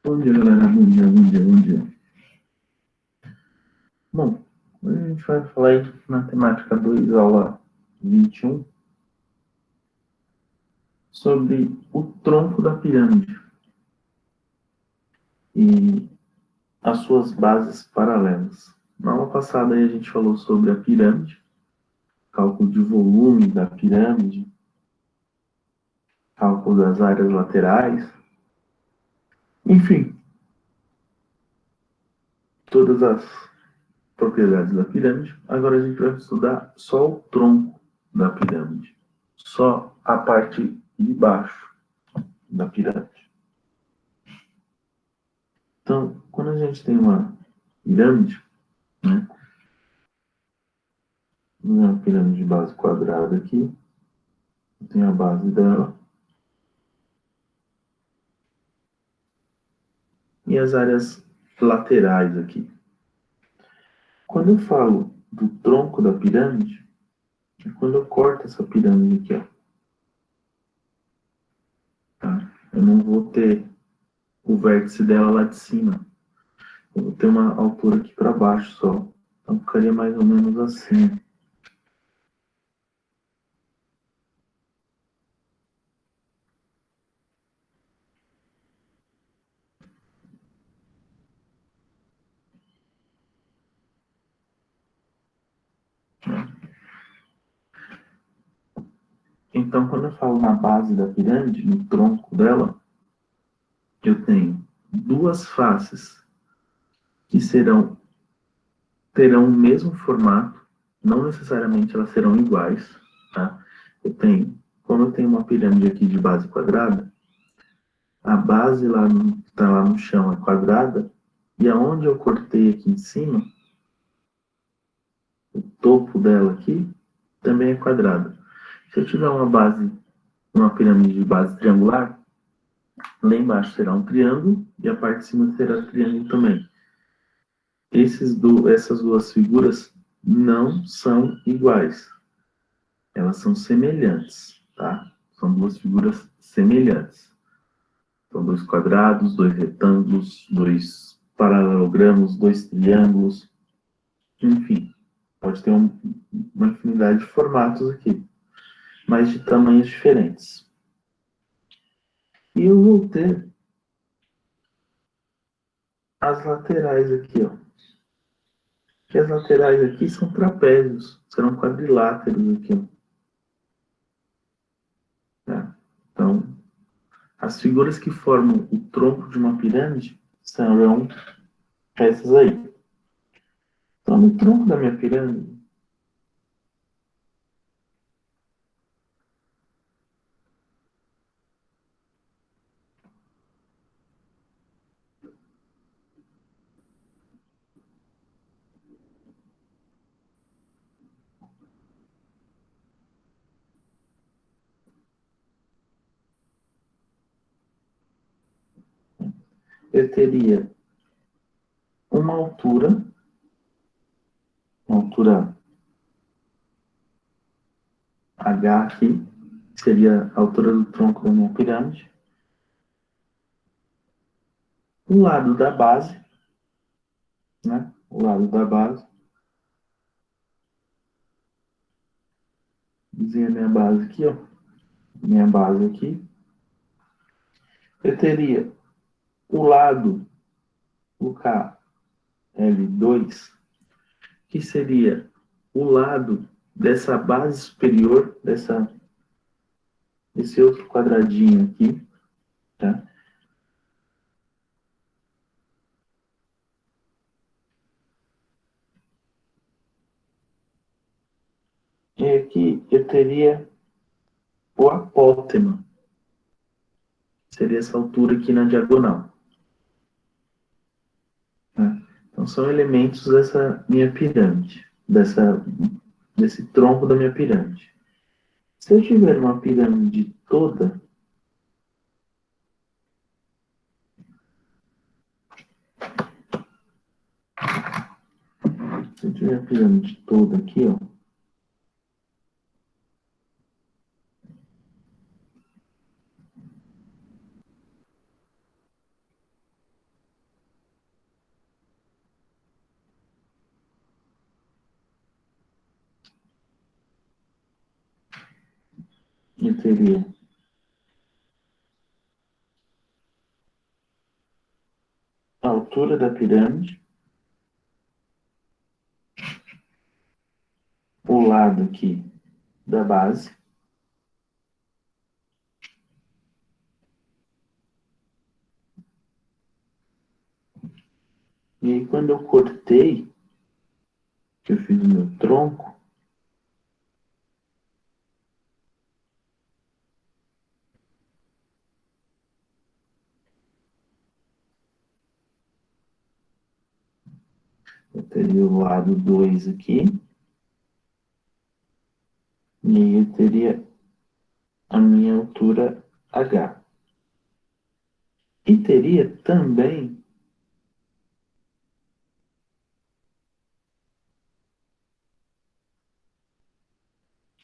Bom dia, galera. Bom dia, bom dia, bom dia. Bom, hoje a gente vai falar aí na temática 2, aula 21, sobre o tronco da pirâmide e as suas bases paralelas. Na aula passada aí a gente falou sobre a pirâmide, cálculo de volume da pirâmide, cálculo das áreas laterais, enfim, todas as propriedades da pirâmide. Agora a gente vai estudar só o tronco da pirâmide, só a parte de baixo da pirâmide. Então, quando a gente tem uma pirâmide, né, uma pirâmide de base quadrada aqui, tem a base dela, e as áreas laterais aqui. Quando eu falo do tronco da pirâmide, é quando eu corto essa pirâmide aqui, ó. Tá? Eu não vou ter o vértice dela lá de cima. Eu vou ter uma altura aqui para baixo só. Então ficaria mais ou menos assim. Então, quando eu falo na base da pirâmide, no tronco dela, eu tenho duas faces que terão o mesmo formato, não necessariamente elas serão iguais, tá? Como eu tenho uma pirâmide aqui de base quadrada, a base lá tá lá no chão é quadrada, e aonde eu cortei aqui em cima, o topo dela aqui, também é quadrada. Se eu tiver uma pirâmide de base triangular, lá embaixo será um triângulo, e a parte de cima será triângulo também. Essas duas figuras não são iguais. Elas são semelhantes, tá? São duas figuras semelhantes. São dois quadrados, dois retângulos, dois paralelogramos, dois triângulos, enfim. Pode ter uma infinidade de formatos aqui, mas de tamanhos diferentes. E eu vou ter as laterais aqui, ó. Que as laterais aqui são trapézios, serão quadriláteros aqui, ó. Tá? Então, as figuras que formam o tronco de uma pirâmide serão essas aí. Então, no tronco da minha pirâmide, eu teria uma altura H aqui, que seria a altura do tronco da minha pirâmide. Um lado da base, né? O lado da base. Desenho a minha base aqui, ó. Minha base aqui. Eu teria o lado, o KL2, que seria o lado dessa base superior, desse outro quadradinho aqui, tá? E aqui eu teria o apótema, seria essa altura aqui na diagonal. Tá? Então são elementos dessa minha pirâmide, desse tronco da minha pirâmide. Se eu tiver uma pirâmide toda, se eu tiver a pirâmide toda aqui, ó, eu teria a altura da pirâmide, o lado aqui da base, e aí quando eu cortei, que eu fiz o meu tronco, eu teria o lado 2 aqui, e aí eu teria a minha altura H. E teria também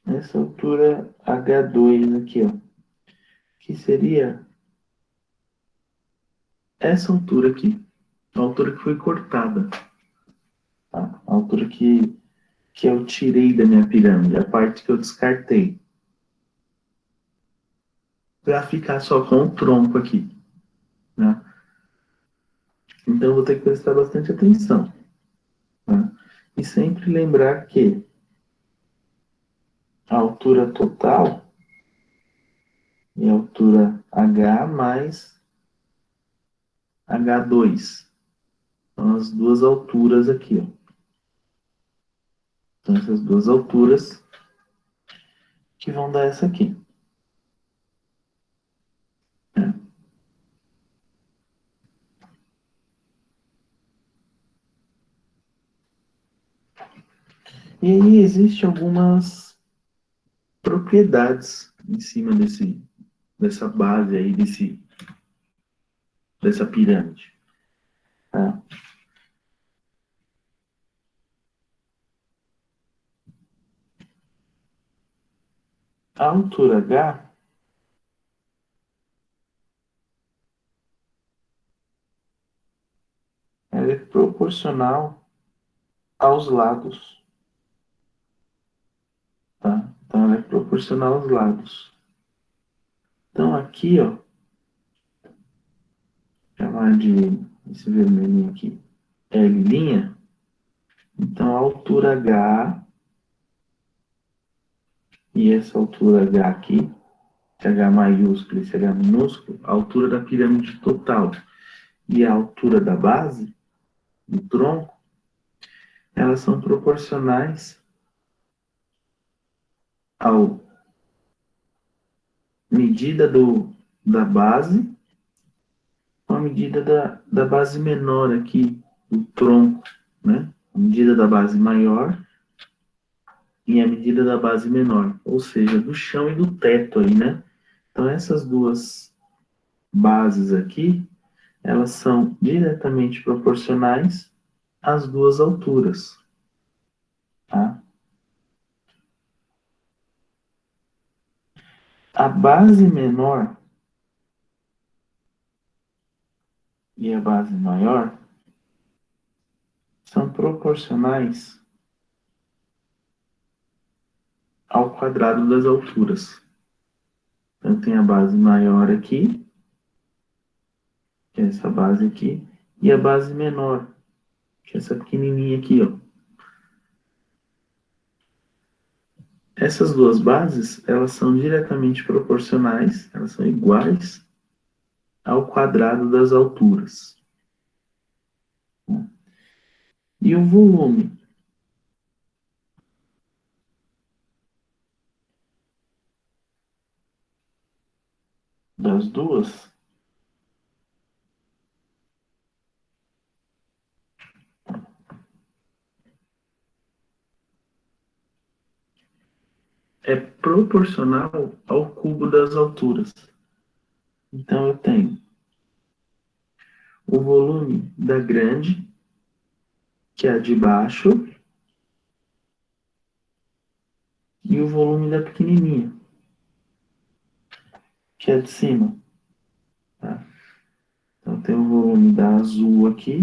essa altura H2 aqui, ó, que seria essa altura aqui, a altura que foi cortada, tá? A altura que eu tirei da minha pirâmide, a parte que eu descartei, para ficar só com o tronco aqui, né? Então eu vou ter que prestar bastante atenção, né? E sempre lembrar que a altura total é a altura H mais H2. São as duas alturas aqui, ó. São essas duas alturas que vão dar essa aqui, né? E aí existem algumas propriedades em cima dessa base aí, dessa pirâmide, tá? A altura H, ela é proporcional aos lados, tá? Então, ela é proporcional aos lados. Então, aqui, ó, chamar de esse vermelhinho aqui, L', então a altura H e essa altura H aqui, esse H maiúsculo e esse H minúsculo, a altura da pirâmide total e a altura da base, do tronco, elas são proporcionais à medida da base com a medida da base menor aqui, do tronco, né? A medida da base maior e a medida da base menor, ou seja, do chão e do teto aí, né? Então essas duas bases aqui, elas são diretamente proporcionais às duas alturas, tá? A base menor e a base maior são proporcionais ao quadrado das alturas. Então tem a base maior aqui, que é essa base aqui, e a base menor, que é essa pequenininha aqui, ó. Essas duas bases, elas são diretamente proporcionais, elas são iguais ao quadrado das alturas. E o volume das duas é proporcional ao cubo das alturas. Então eu tenho o volume da grande, que é a de baixo, e o volume da pequenininha, que é a de cima. Tá? Então tem o volume da azul aqui,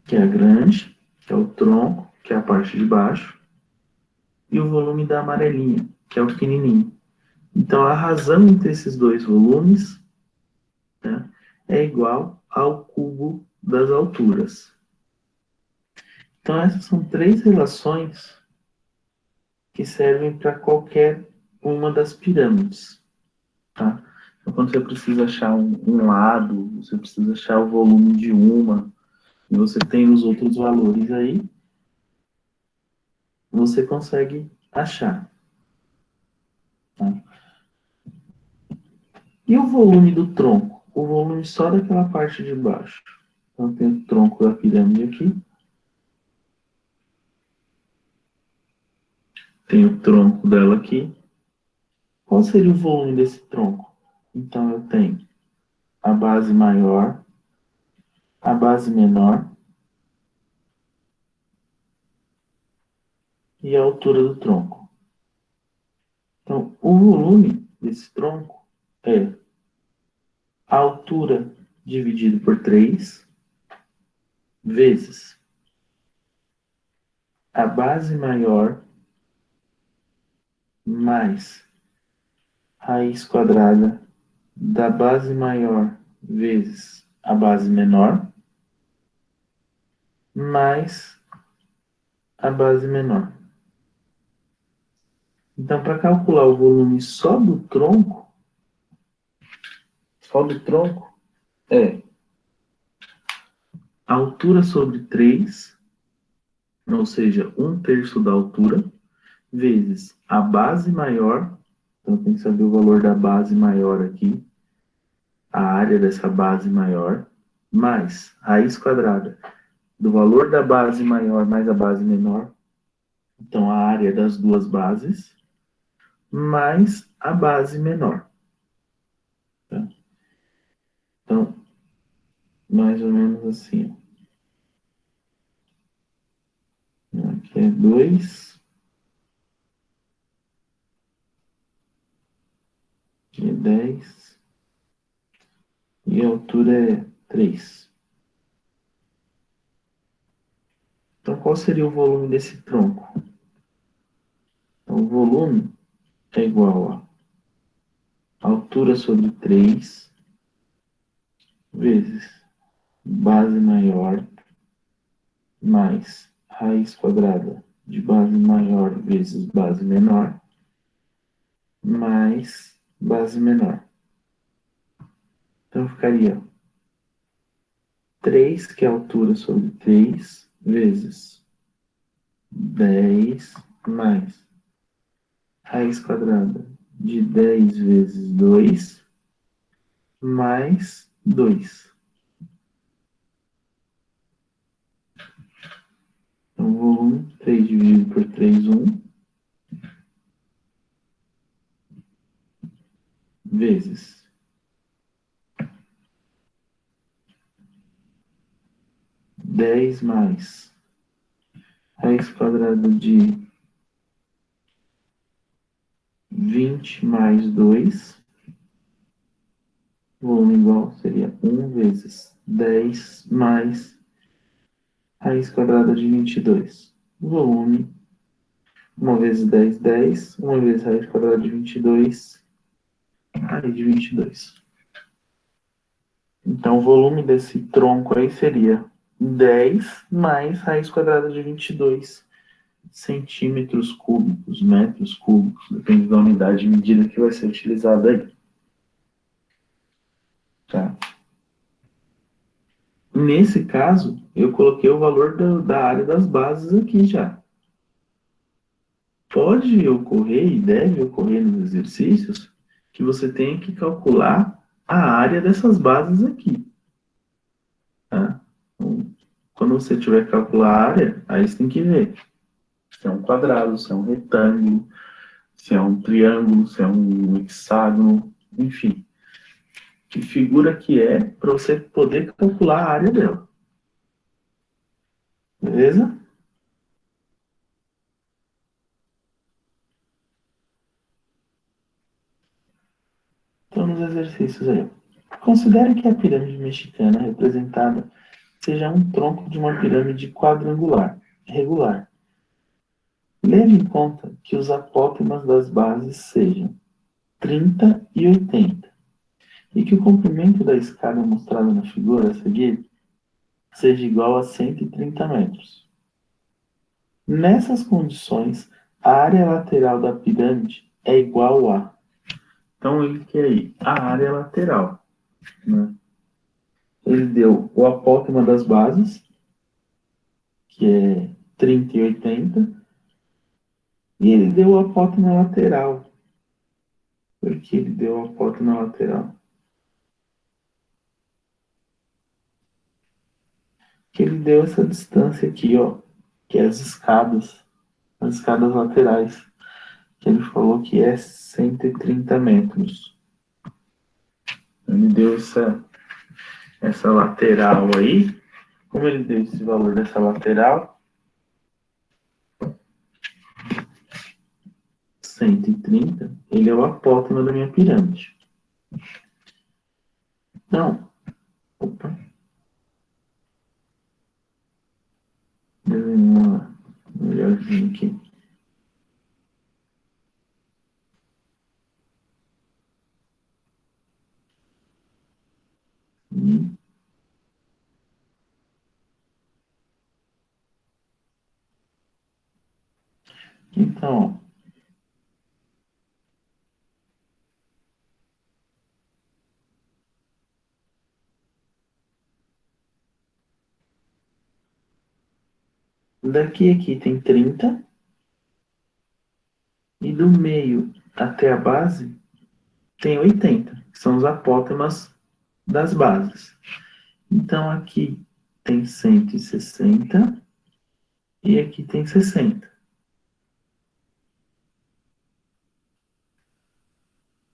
que é a grande, que é o tronco, que é a parte de baixo, e o volume da amarelinha, que é o pequenininho. Então, a razão entre esses dois volumes, né, é igual ao cubo das alturas. Então, essas são três relações que servem para qualquer uma das pirâmides. Tá? Então, quando você precisa achar um lado, você precisa achar o volume de uma, e você tem os outros valores aí, você consegue achar. Tá? E o volume do tronco? O volume só daquela parte de baixo. Então, tem o tronco da pirâmide aqui. Tem o tronco dela aqui. Qual seria o volume desse tronco? Então, eu tenho a base maior, a base menor e a altura do tronco. Então, o volume desse tronco é a altura dividido por 3 vezes a base maior mais raiz quadrada da base maior vezes a base menor mais a base menor. Então, para calcular o volume só do tronco, é a altura sobre 3, ou seja, 1/3 da altura, vezes a base maior, então tem que saber o valor da base maior aqui, a área dessa base maior, mais raiz quadrada do valor da base maior mais a base menor, então a área das duas bases, mais a base menor. Tá? Então, mais ou menos assim. Aqui é 2, aqui é 10, e a altura é 3. Então, qual seria o volume desse tronco? Então, o volume é igual a altura sobre 3 vezes base maior mais raiz quadrada de base maior vezes base menor mais base menor. Então, ficaria 3, que é a altura sobre 3, vezes 10 mais raiz quadrada de 10 vezes 2 mais 2. Então, o volume 3 dividido por 3, 1, vezes 10 mais raiz quadrada de 20 mais 2, volume igual seria 1 vezes 10 mais raiz quadrada de 22. Volume, 1 vezes 10, 10. 1 vezes raiz quadrada de 22, raiz de 22. Então, o volume desse tronco aí seria 10 mais raiz quadrada de 22 centímetros cúbicos, metros cúbicos, depende da unidade de medida que vai ser utilizada aí. Tá? Nesse caso, eu coloquei o valor da área das bases aqui já. Pode ocorrer e deve ocorrer nos exercícios que você tenha que calcular a área dessas bases aqui. Tá? Então, quando você tiver que calcular a área, aí você tem que ver se é um quadrado, se é um retângulo, se é um triângulo, se é um hexágono, enfim. Que figura que é para você poder calcular a área dela. Beleza? Então, nos exercícios aí. Considere que a pirâmide mexicana representada seja um tronco de uma pirâmide quadrangular, regular. Leve em conta que os apótemas das bases sejam 30 e 80, e que o comprimento da escada mostrada na figura a seguir seja igual a 130 metros. Nessas condições, a área lateral da pirâmide é igual a... Então, ele quer aí a área lateral, né? Ele deu o apótema das bases, que é 30 e 80, e ele deu o apótema lateral. Por que ele deu o apótema lateral? Que ele deu essa distância aqui, ó, que é as escadas laterais, que ele falou que é 130 metros. Ele deu essa lateral aí. Como ele deu esse valor dessa lateral, 130, ele é o apótema da minha pirâmide. Então, opa, desenhar melhorzinho aqui. Então, daqui aqui tem 30, e do meio até a base tem 80, que são os apótemas das bases. Então, aqui tem 160 e aqui tem 60.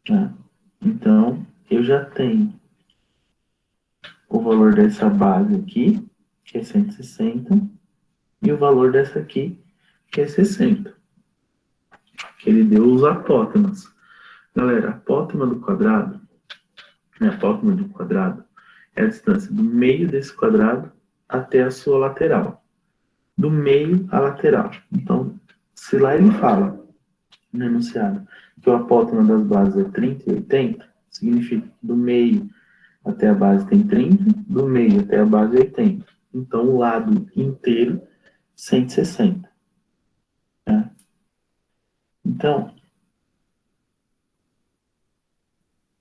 Tá? Então, eu já tenho o valor dessa base aqui, que é 160, e o valor dessa aqui, que é 60. Que ele deu os apótemas. Galera, apótema do quadrado, apótema do quadrado é a distância do meio desse quadrado até a sua lateral. Do meio à lateral. Então, se lá ele fala, no enunciado, que o apótema das bases é 30 e 80, significa que do meio até a base tem 30, do meio até a base é 80. Então, o lado inteiro, 160. Tá? Então,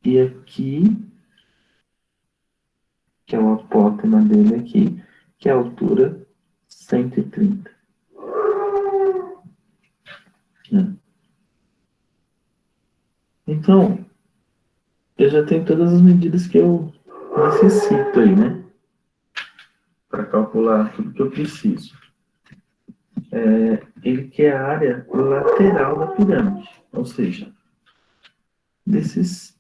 e aqui, que é o apótema dele aqui, que é a altura 130. Né? Então, eu já tenho todas as medidas que eu necessito aí, né? Para calcular tudo que eu preciso. Ele quer a área lateral da pirâmide, ou seja, desses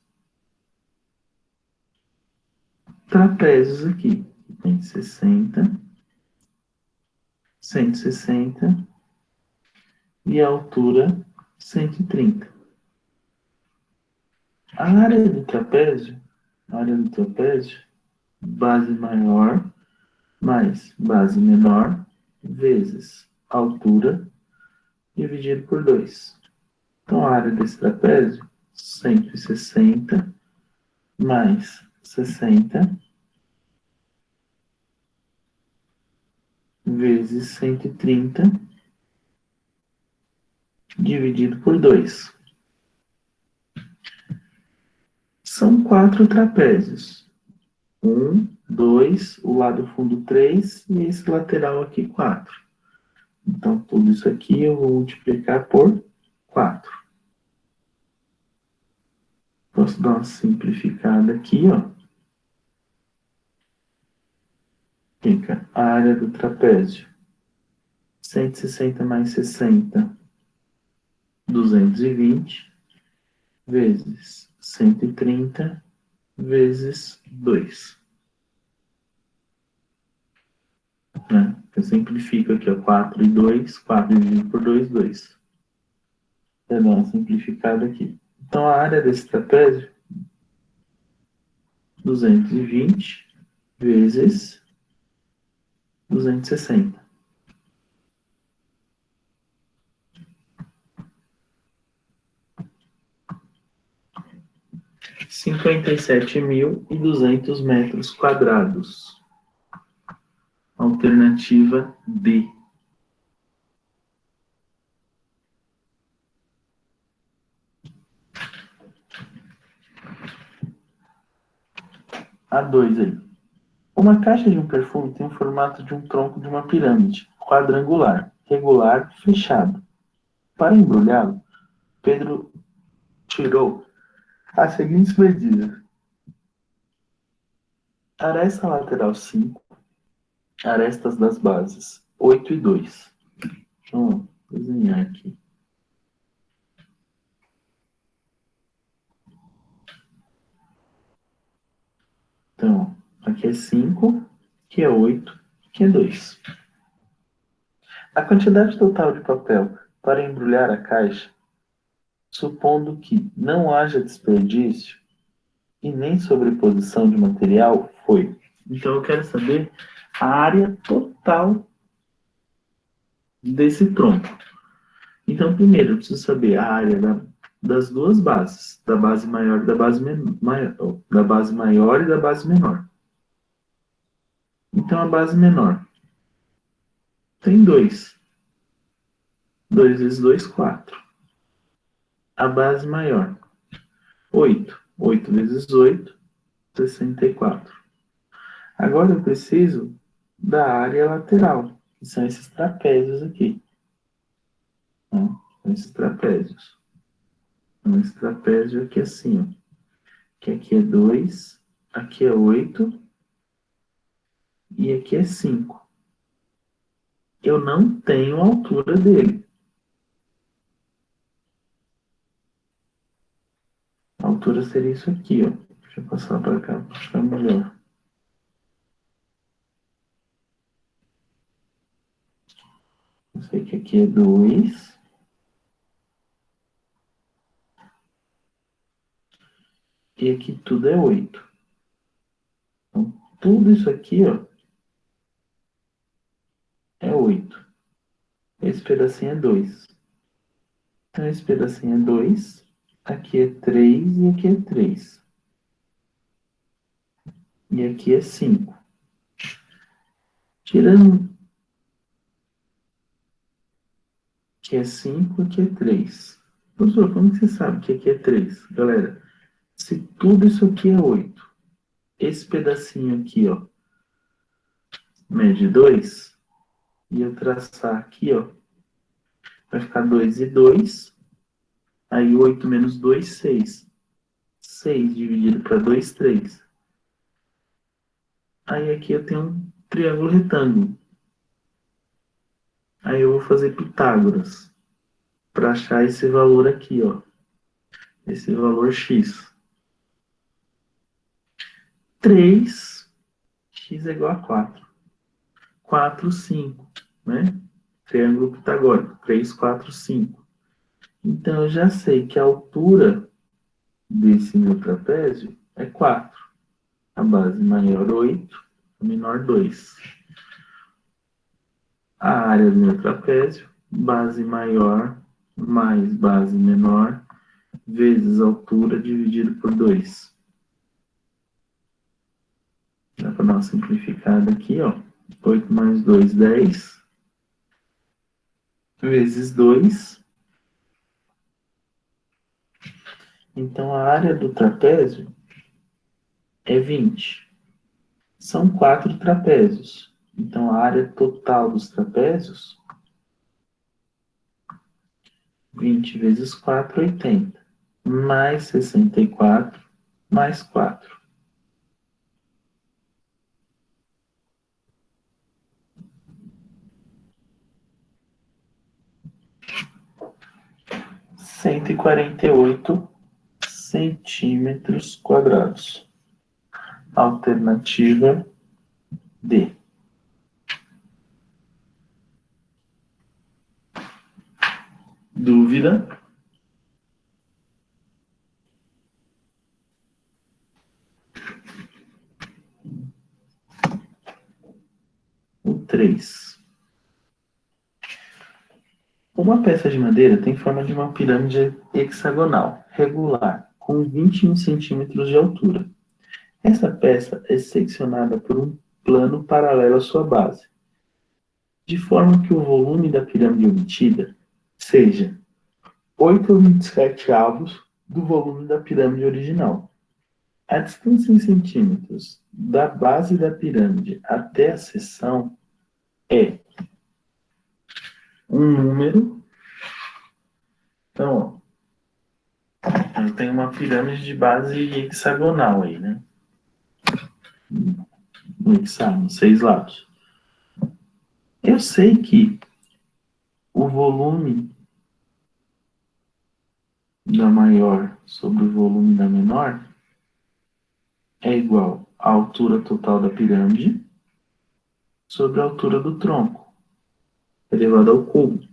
trapézios aqui. Tem 60, 160 e a altura 130. A área do trapézio, base maior mais base menor vezes altura dividido por 2. Então, a área desse trapézio, 160 mais 60 vezes 130 dividido por 2. São 4 trapézios. 1, 2, o lado fundo 3 e esse lateral aqui 4. Então, tudo isso aqui eu vou multiplicar por 4. Posso dar uma simplificada aqui, ó. Fica a área do trapézio. 160 mais 60, 220, vezes 130, vezes 2. Né? Eu simplifico aqui, ó, 4 e 2, 4 dividido por 2, 2. Vou dar uma simplificada aqui. Então, a área desse trapézio, 220 vezes 260. 57.200 metros quadrados. Alternativa D. A2 aí. Uma caixa de um perfume tem o formato de um tronco de uma pirâmide, quadrangular, regular, fechado. Para embrulhá-lo, Pedro tirou as seguintes medidas: aresta lateral 5, arestas das bases 8 e 2. Vamos desenhar aqui. Então, aqui é 5, aqui é 8, aqui é 2. A quantidade total de papel para embrulhar a caixa, supondo que não haja desperdício e nem sobreposição de material, foi. Então, eu quero saber a área total desse tronco. Então, primeiro, eu preciso saber a área das duas bases, da base maior e da base menor, da base maior e da base menor. Então, a base menor tem 2. 2 vezes 2, 4. A base maior, 8. 8 vezes 8, 64. Agora eu preciso da área lateral, que são esses trapézios aqui. São esses trapézios. Então, esse trapézio aqui é assim, ó. Que aqui é 2, aqui é 8 e aqui é 5. Eu não tenho a altura dele. A altura seria isso aqui, ó. Deixa eu passar para cá para ficar melhor. Eu sei que aqui é 2. E aqui tudo é 8. Então, tudo isso aqui, ó, é 8. Esse pedacinho é 2. Então, esse pedacinho é 2. Aqui é 3 e aqui é 3. E aqui é 5. Tirando que é 5, aqui é 3. Professor, como que você sabe que aqui é 3? Galera, se tudo isso aqui é 8, esse pedacinho aqui, ó, mede 2, e eu traçar aqui, ó, vai ficar 2 e 2, aí 8 menos 2, 6. 6 dividido para 2, 3. Aí aqui eu tenho um triângulo retângulo. Aí eu vou fazer Pitágoras para achar esse valor aqui, ó. Esse valor x. 3, x é igual a 4. 4, 5, né? Triângulo pitagórico. 3, 4, 5. Então, eu já sei que a altura desse meu trapézio é 4. A base maior 8, a menor 2. A área do meu trapézio, base maior mais base menor, vezes altura dividido por 2. Dá para dar uma simplificada aqui, ó. 8 mais 2, 10. Vezes 2. Então, a área do trapézio é 20. São 4 trapézios. Então, a área total dos trapézios, 20 vezes 4, 80. Mais 64, mais 4. 148 centímetros quadrados. Alternativa D. Dúvida? O 3. Uma peça de madeira tem forma de uma pirâmide hexagonal, regular, com 21 centímetros de altura. Essa peça é seccionada por um plano paralelo à sua base, de forma que o volume da pirâmide obtida seja 8,27 avos do volume da pirâmide original. A distância em centímetros da base da pirâmide até a seção é um número. Então, ó, eu tenho uma pirâmide de base hexagonal aí, né? Um hexágono, 6 lados. Eu sei que o volume da maior sobre o volume da menor é igual à altura total da pirâmide sobre a altura do tronco, elevado ao cubo.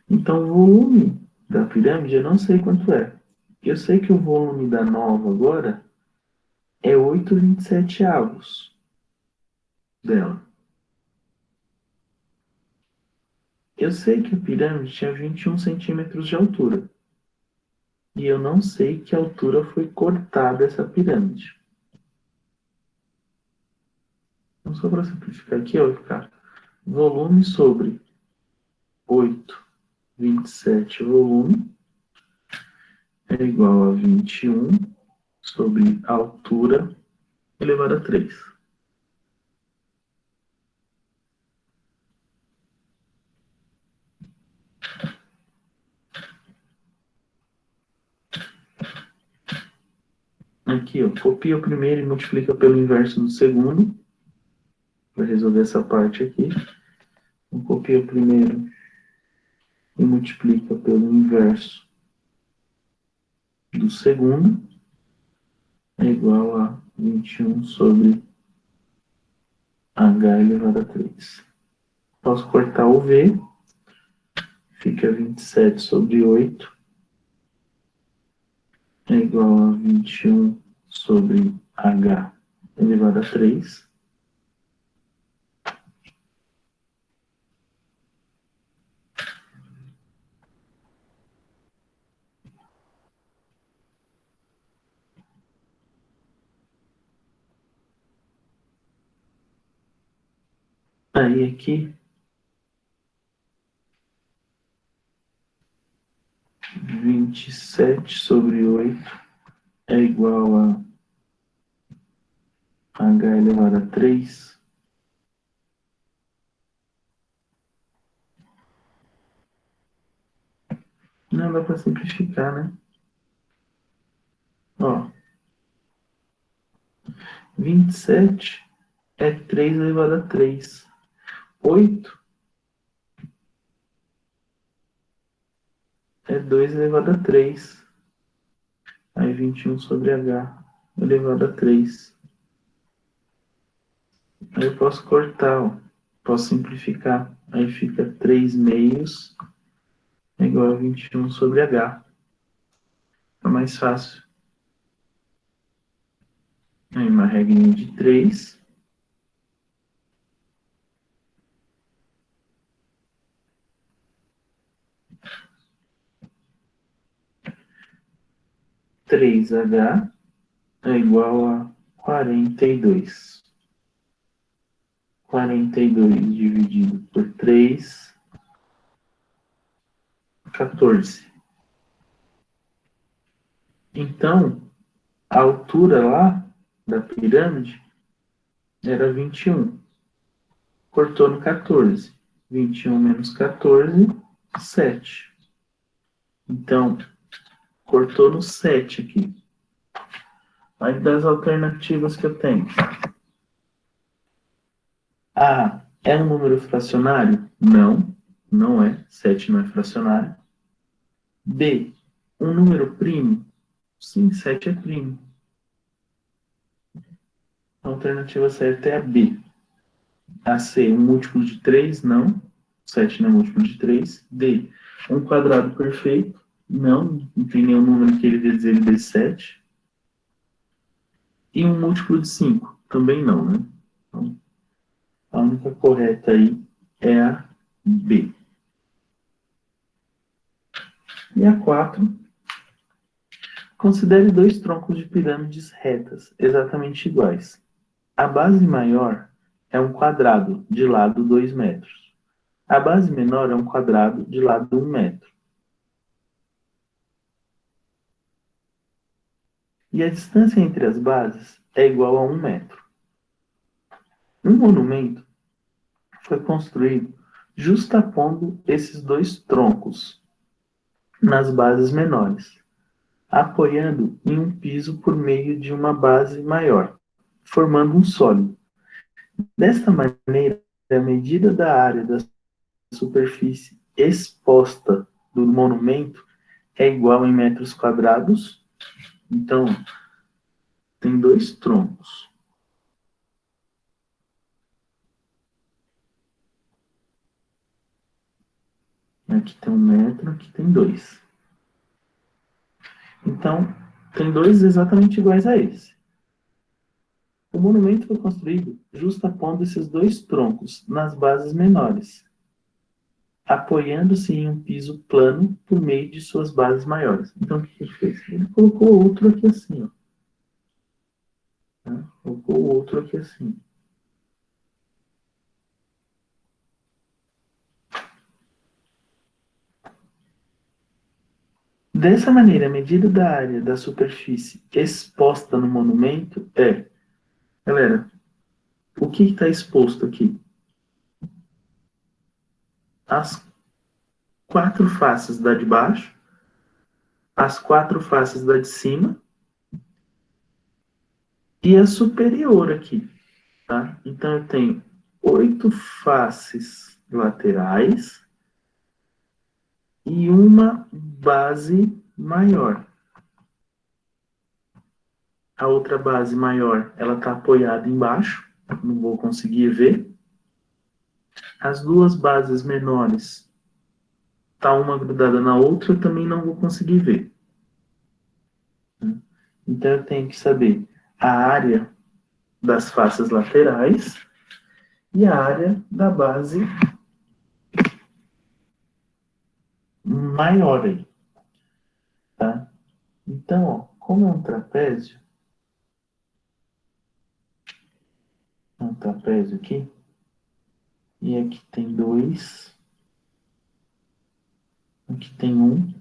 Então, o volume da pirâmide eu não sei quanto é. Eu sei que o volume da nova agora é 8,27 avos dela. Eu sei que a pirâmide tinha 21 centímetros de altura. E eu não sei que altura foi cortada essa pirâmide. Então, só para simplificar aqui, vai ficar volume sobre 8,27 volume é igual a 21 sobre a altura elevado a 3. Aqui, ó, copia o primeiro e multiplica pelo inverso do segundo. Para resolver essa parte aqui. Então, copia o primeiro e multiplica pelo inverso do segundo. É igual a 21 sobre h elevado a 3. Posso cortar o v. Fica 27 sobre 8. É igual a 21 sobre h elevado a 3. Aí aqui, 27 sobre 8 é igual a h elevado a 3. Não dá para simplificar, né? Ó, 27 é 3 elevado a 3. 8 é 2 elevado a 3. Aí 21 sobre h elevado a 3. Aí eu posso cortar, ó. Posso simplificar. Aí fica 3 meios é igual a 21 sobre h. É mais fácil. Aí uma regrinha de 3. 3h é igual a 42. 42 dividido por 3, 14. Então, a altura lá da pirâmide era 21. Cortou no 14. 21 menos 14, 7. Então, cortou no 7 aqui. Aí das alternativas que eu tenho. A, é um número fracionário? Não, não é. 7 não é fracionário. B, um número primo? Sim, 7 é primo. A alternativa certa é a B. A C, um múltiplo de 3? Não. 7 não é múltiplo de 3. D, um quadrado perfeito? Não, não tem nenhum número que ele dê 7. E um múltiplo de 5? Também não, né? Então, a única correta aí é a B. E a 4, considere dois troncos de pirâmides retas, exatamente iguais. A base maior é um quadrado, de lado 2 metros. A base menor é um quadrado, de lado 1 metro. E a distância entre as bases é igual a 1 metro. Um monumento foi construído justapondo esses dois troncos nas bases menores, apoiando em um piso por meio de uma base maior, formando um sólido. Desta maneira, a medida da área da superfície exposta do monumento é igual em metros quadrados. Então, tem dois troncos. Aqui tem 1 metro, aqui tem 2. Então, tem dois exatamente iguais a esse. O monumento foi construído justapondo esses dois troncos nas bases menores, apoiando-se em um piso plano por meio de suas bases maiores. Então, o que ele fez? Ele colocou outro aqui assim, ó. Né? Colocou outro aqui assim. Dessa maneira, a medida da área da superfície exposta no monumento é... Galera, o que está exposto aqui? As 4 faces da de baixo, as 4 faces da de cima e a superior aqui, tá? Então, eu tenho 8 faces laterais e uma base maior. A outra base maior, ela está apoiada embaixo, não vou conseguir ver. As duas bases menores, tá uma grudada na outra, eu também não vou conseguir ver. Então, eu tenho que saber a área das faces laterais e a área da base maior aí, tá? Então, ó, como é um trapézio aqui, e aqui tem 2, aqui tem 1,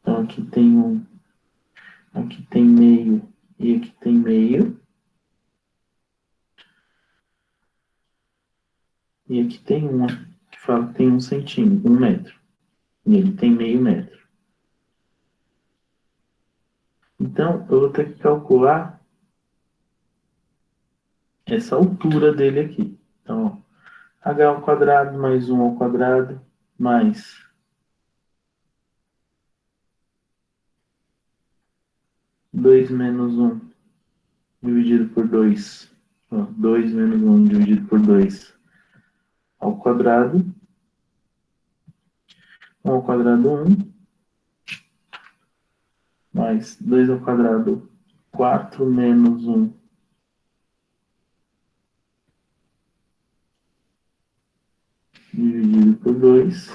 então aqui tem 1, aqui tem meio e aqui tem meio, e aqui tem 1, que fala que tem 1 centímetro, 1 metro, e ele tem meio metro. Então, eu vou ter que calcular essa altura dele aqui. Então, ó, h ao quadrado mais 1 ao quadrado mais 2 menos 1 dividido por 2. Ó, 2 menos 1 dividido por 2 ao quadrado. 1 ao quadrado 1, mais 2 ao quadrado 4 menos 1 dividido por 2.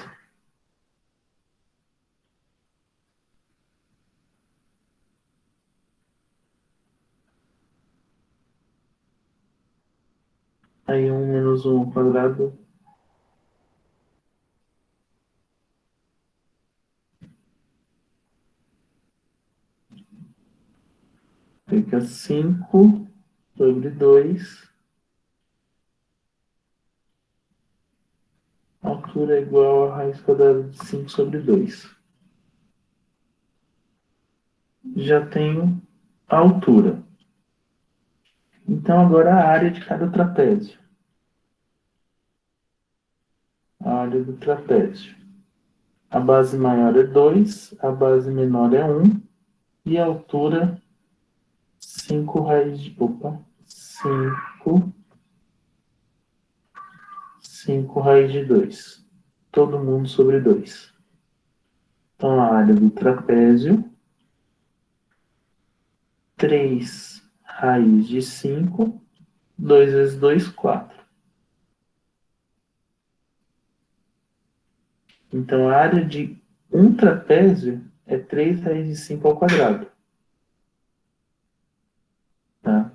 Aí 1 menos 1 ao quadrado fica 5 sobre 2. A altura é igual a raiz quadrada de 5 sobre 2. Já tenho a altura. Então, agora a área de cada trapézio. A área do trapézio. A base maior é 2, a base menor é 1, e a altura 5 raiz de... Opa! 5 raiz de 2. Todo mundo sobre 2. Então, a área do trapézio, 3 raiz de 5, 2 vezes 2, 4. Então, a área de um trapézio é 3 raiz de 5 ao quadrado. Tá?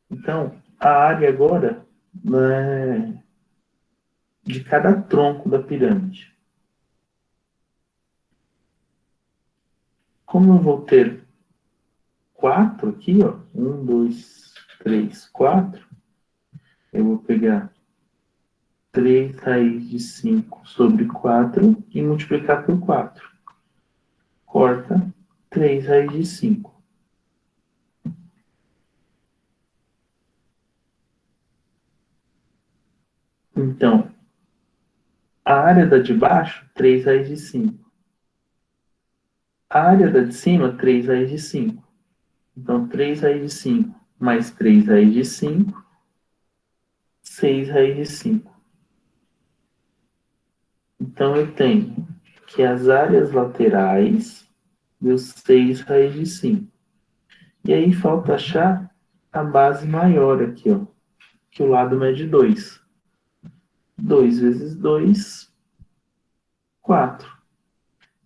Então, a área agora é de cada tronco da pirâmide. Como eu vou ter 4 aqui, ó, 1, 2, 3, 4, eu vou pegar 3 raiz de 5 sobre 4 e multiplicar por 4. Corta 3 raiz de 5. Então, a área da de baixo, 3 raiz de 5. A área da de cima, 3 raiz de 5. Então, 3 raiz de 5 mais 3 raiz de 5, 6 raiz de 5. Então, eu tenho que as áreas laterais deu 6 raiz de 5. E aí, falta achar a base maior aqui, ó, que o lado mede 2. 2 vezes 2, 4.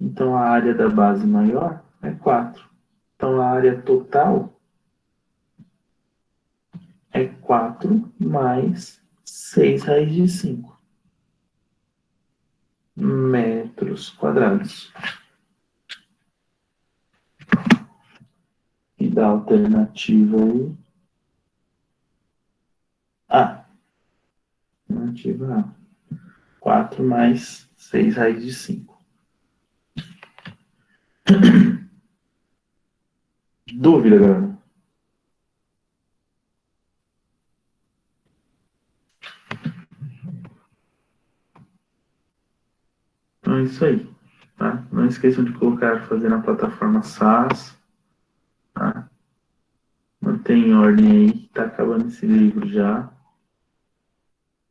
Então, a área da base maior é 4. Então, a área total é 4 mais 6 raiz de 5 metros quadrados. E da alternativa aí. A. Alternativa A. 4 mais 6 raiz de 5. Dúvida, galera? Então é isso aí. Tá? Não esqueçam de colocar, fazer na plataforma SAS. Tá? Mantém em ordem aí, que tá acabando esse livro já.